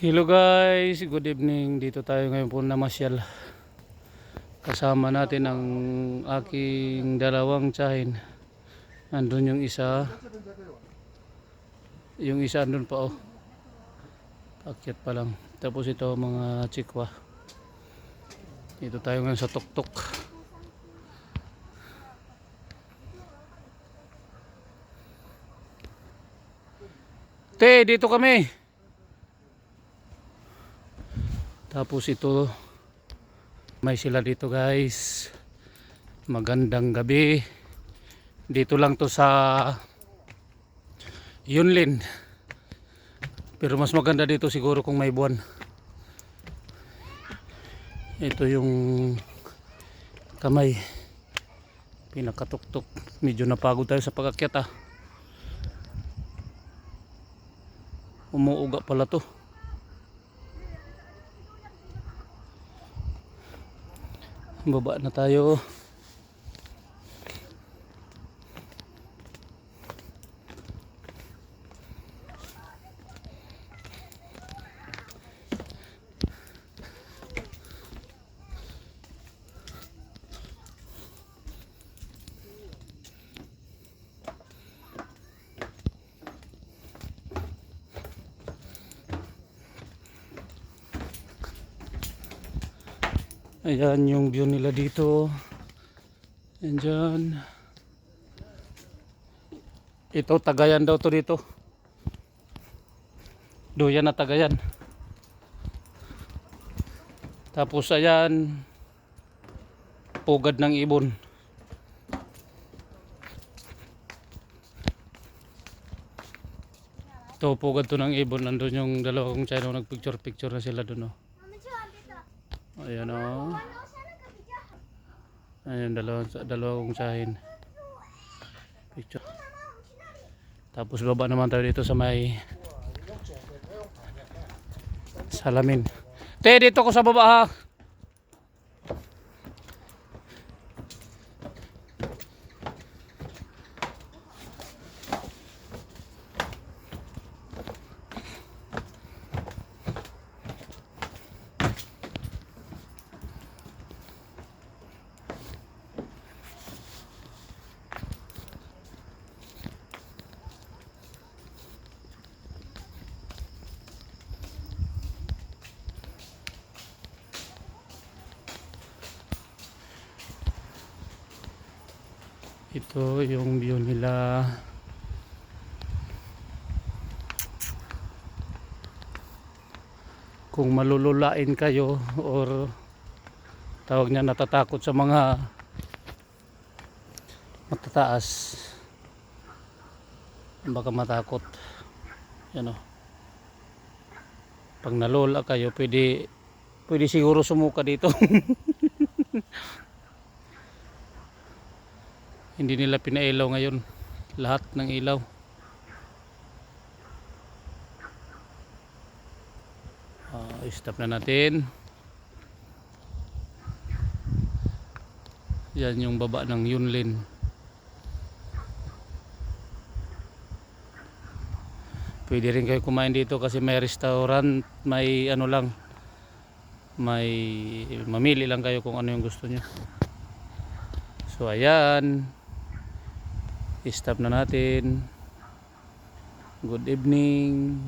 Hello guys, good evening. Dito tayo ngayon po namasyal. Kasama natin ang aking dalawang tiyahin. Andun yung isa andun pa oh. Akyat pa lang. Tapos ito mga chikwa. Dito tayo ngayon sa tuktok. Te, dito kami. Tapos ito, may sila dito guys. Magandang gabi. Dito lang to sa Yunlin. Pero mas maganda dito siguro kung may buwan. Ito yung kamay. Pinakatuktok. Medyo napagod tayo sa pag-akyat ah. Umuuga pala to. Baba na tayo. Ayan yung view nila dito. And dyan. Ito Tagayan daw to dito. Doyan na Tagayan. Tapos ayan, Pugad ng Ibon. Ito Pugad to ng Ibon. Nandun yung dalawang Chino, nagpicture na sila dun oh. Ayan o. Ayan dalawang tsahin. Picture. Tapos baba naman tayo dito sa may salamin. Te, dito ko sa baba ha. Ito yung view nila. Kung malululain kayo or tawag niya natatakot sa mga matataas, baka matakot. Yan o. Pag nalula kayo, pwede siguro sumuka dito. Hindi nila pinailaw ngayon lahat ng ilaw. Stop na natin. Yan yung baba ng Yunlin. Pwede rin kayo kumain dito kasi may restaurant, may ano lang, may mamili lang kayo kung ano yung gusto nyo. So ayan, stop na natin. Good evening.